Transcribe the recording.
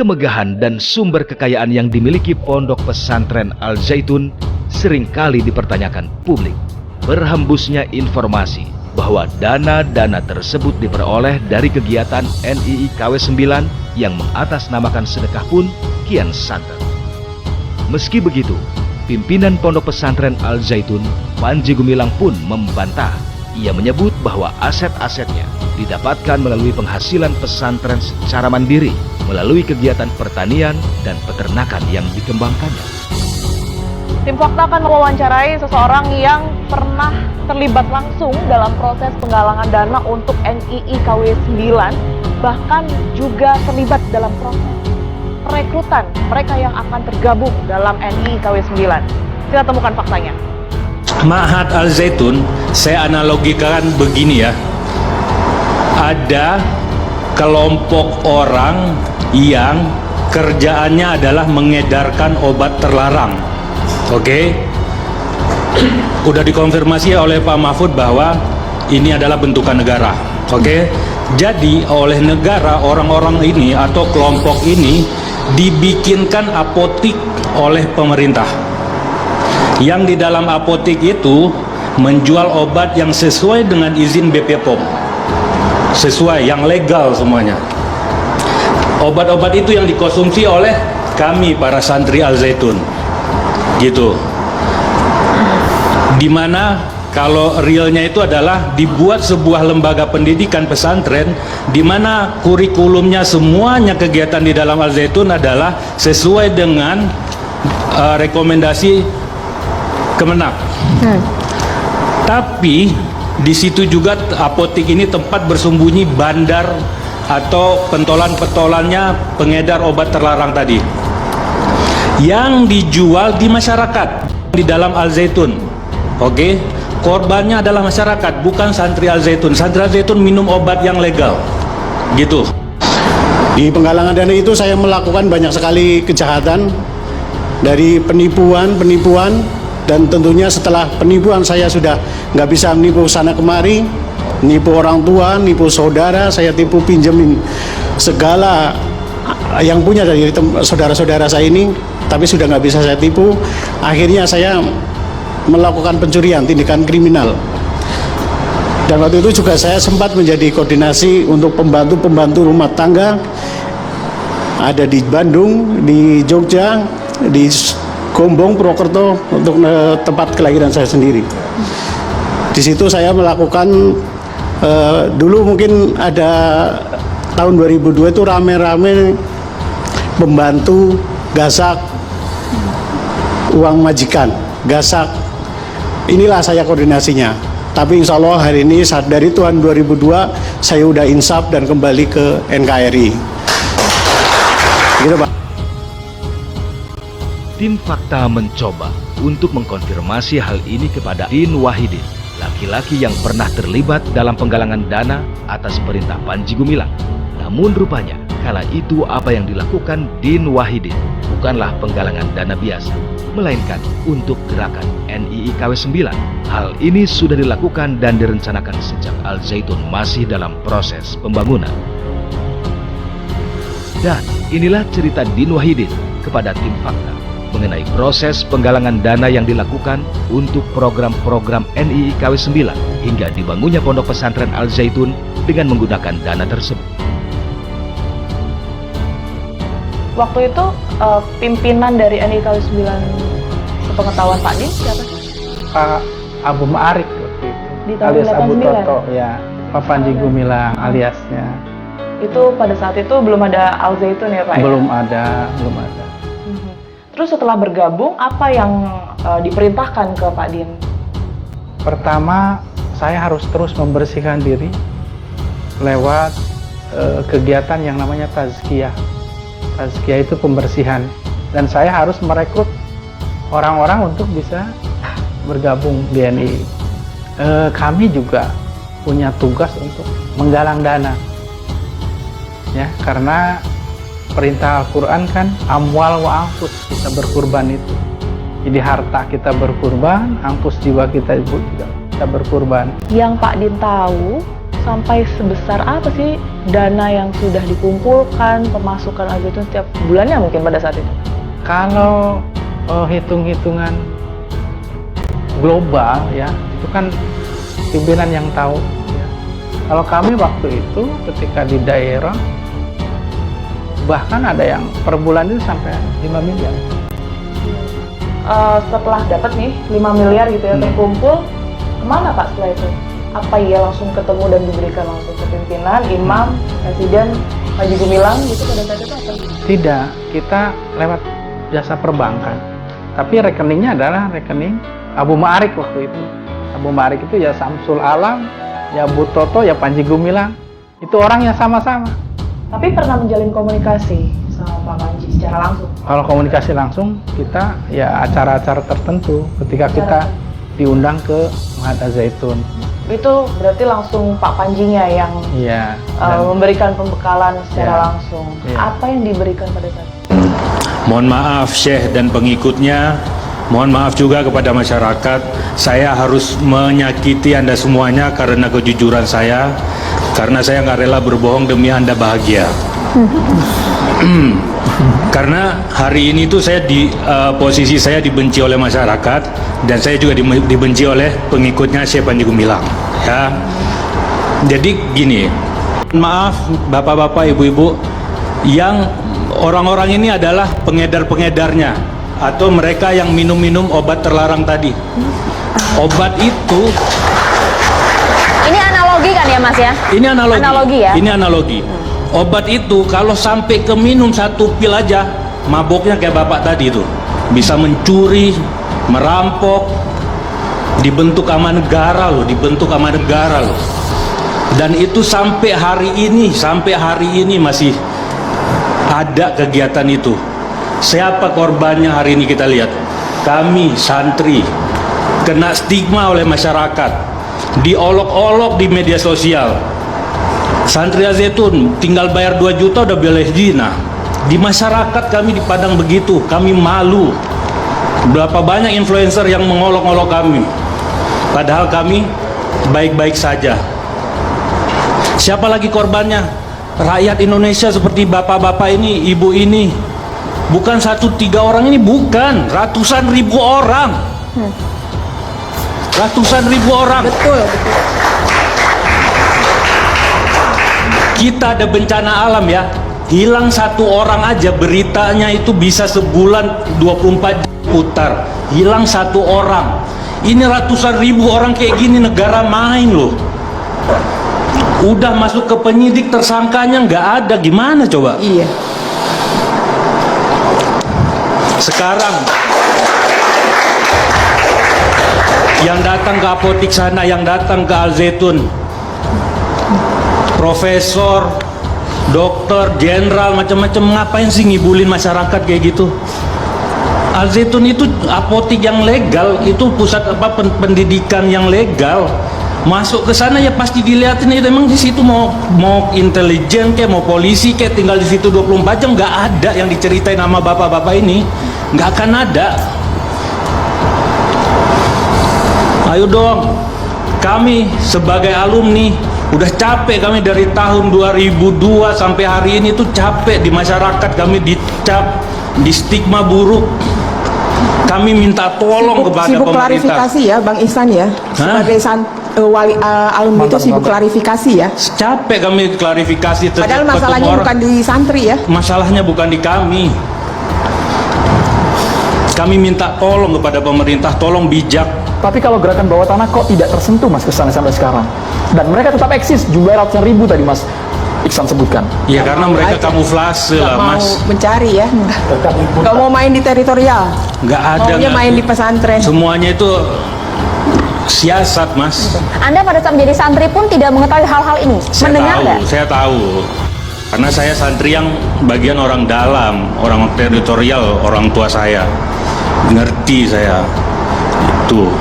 Kemegahan dan sumber kekayaan yang dimiliki Pondok Pesantren Al Zaitun seringkali dipertanyakan publik. Berhembusnya informasi bahwa dana-dana tersebut diperoleh dari kegiatan NII KW 9 yang mengatasnamakan sedekah pun kian santer. Meski begitu, pimpinan Pondok Pesantren Al Zaitun, Panji Gumilang pun membantah. Ia menyebut bahwa aset-asetnya didapatkan melalui penghasilan pesantren secara mandiri, melalui kegiatan pertanian dan peternakan yang dikembangkannya. Tim Fakta akan mewawancarai seseorang yang pernah terlibat langsung dalam proses penggalangan dana untuk NII KW 9, bahkan juga terlibat dalam proses perekrutan mereka yang akan tergabung dalam NII KW 9. Kita temukan faktanya. Ma'had Al Zaitun, saya analogikan begini ya. Ada kelompok orang yang kerjaannya adalah mengedarkan obat terlarang. Oke? Udah dikonfirmasi oleh Pak Mahfud bahwa ini adalah bentukan negara. Oke? Jadi oleh negara, orang-orang ini atau kelompok ini dibikinkan apotik oleh pemerintah. Yang di dalam apotik itu menjual obat yang sesuai dengan izin BP POM, sesuai, yang legal semuanya. Obat-obat itu yang dikonsumsi oleh kami para santri Al Zaitun, gitu. Dimana kalau realnya itu adalah dibuat sebuah lembaga pendidikan pesantren, dimana kurikulumnya semuanya kegiatan di dalam Al Zaitun adalah sesuai dengan rekomendasi Kemenak. Tapi di situ juga apotik ini tempat bersembunyi bandar atau pentolan-pentolannya pengedar obat terlarang tadi, yang dijual di masyarakat di dalam Al Zaitun. Oke, korbannya adalah masyarakat, bukan santri Al Zaitun. Santri Al Zaitun minum obat yang legal, gitu. Di penggalangan dana itu saya melakukan banyak sekali kejahatan, dari penipuan, dan tentunya setelah penipuan saya sudah nggak bisa menipu sana kemari, nipu orang tua, nipu saudara, saya tipu pinjemin segala yang punya dari saudara-saudara saya ini, tapi sudah nggak bisa saya tipu. Akhirnya saya melakukan pencurian, tindakan kriminal. Dan waktu itu juga saya sempat menjadi koordinasi untuk pembantu rumah tangga, ada di Bandung, di Jogja, di Gombong, Purwokerto, untuk tempat kelahiran saya sendiri. Di situ saya melakukan dulu mungkin ada tahun 2002 itu rame-rame membantu gasak uang majikan, gasak. Inilah saya koordinasinya. Tapi insya Allah hari ini saat dari tahun 2002 saya udah insaf dan kembali ke NKRI. Gitu, Pak. Tim Fakta mencoba untuk mengkonfirmasi hal ini kepada Din Wahidin, laki-laki yang pernah terlibat dalam penggalangan dana atas perintah Panji Gumilang. Namun rupanya, kala itu apa yang dilakukan Din Wahidin bukanlah penggalangan dana biasa, melainkan untuk gerakan NII KW 9. Hal ini sudah dilakukan dan direncanakan sejak Al Zaitun masih dalam proses pembangunan. Dan inilah cerita Din Wahidin kepada Tim Fakta mengenai proses penggalangan dana yang dilakukan untuk program-program NII KW 9 hingga dibangunnya Pondok Pesantren Al Zaitun dengan menggunakan dana tersebut. Waktu itu pimpinan dari NII KW 9 sepengetahuan Pak Din siapa sih? Pak Abu Ma'arif waktu itu, Di tahun alias Abu 89? Toto, ya, Pak Panji Gumilang aliasnya. Itu pada saat itu belum ada Al Zaitun ya Pak? Belum ada. Terus setelah bergabung, apa yang diperintahkan ke Pak Din? Pertama, saya harus terus membersihkan diri lewat kegiatan yang namanya tazkiyah. Tazkiyah itu pembersihan. Dan saya harus merekrut orang-orang untuk bisa bergabung di NII. Kami juga punya tugas untuk menggalang dana. Ya, karena perintah Al-Quran kan amwal wa anfus, kita berkurban itu. Jadi harta kita berkurban, anfus jiwa kita juga kita berkurban. Yang Pak Din tahu sampai sebesar apa sih dana yang sudah dikumpulkan, pemasukan Al-Zaitun setiap bulannya mungkin pada saat itu? Kalau hitung-hitungan global ya, itu kan pimpinan yang tahu ya. Kalau kami waktu itu ketika di daerah, bahkan ada yang per bulan itu sampai 5 miliar. Setelah dapat nih 5 miliar gitu ya terkumpul, kemana Pak setelah itu? Apa ya langsung ketemu dan diberikan langsung ke pimpinan, imam, presiden, Panji Gumilang gitu pada saat itu apa? Tidak, kita lewat jasa perbankan. Tapi rekeningnya adalah rekening Abu Ma'arik waktu itu. Abu Ma'arik itu ya Samsul Alam, ya Bu Toto, ya Panji Gumilang. Itu orang yang sama-sama. Tapi pernah menjalin komunikasi sama Pak Panji secara langsung? Kalau komunikasi langsung, kita ya acara-acara tertentu ketika kita diundang ke Mahat Al-Zaitun. Itu berarti langsung Pak Panjinya yang Iya. memberikan pembekalan secara Ya. langsung. Ya. Apa yang diberikan pada saat itu? Mohon maaf Syekh dan pengikutnya, mohon maaf juga kepada masyarakat. Saya harus menyakiti Anda semuanya karena kejujuran saya, karena saya nggak rela berbohong demi Anda bahagia. Karena hari ini tuh saya di posisi saya dibenci oleh masyarakat, dan saya juga dibenci oleh pengikutnya Syekh Panji Gumilang ya. Jadi gini, maaf bapak-bapak, ibu-ibu, yang orang-orang ini adalah pengedar-pengedarnya atau mereka yang minum-minum obat terlarang tadi. Obat itu, Ini analogi kan ya Mas ya? ini analogi. Analogi ya? Ini analogi. Obat itu kalau sampai ke minum 1 pil aja, maboknya kayak bapak tadi itu. Bisa mencuri, merampok, dibentuk sama negara loh, dibentuk sama negara loh. Dan itu sampai hari ini masih ada kegiatan itu. Siapa korbannya hari ini kita lihat? Kami santri kena stigma oleh masyarakat, diolok-olok di media sosial. Santri Al-Zaitun tinggal bayar 2 juta udah boleh zina. Di masyarakat kami di Padang begitu, kami malu. Berapa banyak influencer yang mengolok-olok kami, padahal kami baik-baik saja. Siapa lagi korbannya? Rakyat Indonesia seperti bapak-bapak ini, ibu ini. Bukan 1-3 orang ini, bukan, ratusan ribu orang. Ratusan ribu orang. Betul. Kita ada bencana alam ya, hilang 1 orang aja beritanya itu bisa sebulan 24 jam putar. Hilang 1 orang. Ini ratusan ribu orang kayak gini, negara main loh. Udah masuk ke penyidik, tersangkanya nggak ada, gimana coba? Iya. Sekarang yang datang ke apotik sana, yang datang ke Al-Zaitun, profesor, dokter, jenderal, macam-macam, ngapain sih ngibulin masyarakat kayak gitu? Al-Zaitun itu apotik yang legal, itu pusat pendidikan yang legal. Masuk ke sana ya pasti dilihatin itu, emang di situ mau intelijen kayak mau polisi kayak tinggal di situ 24 jam, nggak ada yang diceritain sama bapak-bapak ini, nggak akan ada. Ayo dong, kami sebagai alumni udah capek, kami dari tahun 2002 sampai hari ini tuh capek di masyarakat, kami dicap, di stigma buruk. Kami minta tolong kepada sibuk pemerintah. klarifikasi ya Bang Ihsan ya, sebagai wali alumni itu sibuk klarifikasi ya. Capek kami klarifikasi. Padahal ketemu masalahnya orang. bukan di santri ya. Masalahnya bukan di kami. Kami minta tolong kepada pemerintah, tolong bijak. Tapi kalau gerakan bawah tanah kok tidak tersentuh Mas kesana sampai sekarang? Dan mereka tetap eksis, jumlah ratusan ribu tadi Mas Iksan sebutkan. Ya karena mereka aja. kamuflase Nggak lah mau Mas. mencari ya. Nggak mau main di teritorial. Nggak ada. Maunya nggak- main di pesantren. Semuanya itu siasat Mas. Anda pada saat menjadi santri pun tidak mengetahui hal-hal ini? Mendengar nggak? Saya tahu. Karena saya santri yang bagian orang dalam, orang teritorial, orang tua saya. Ngerti saya. Itu.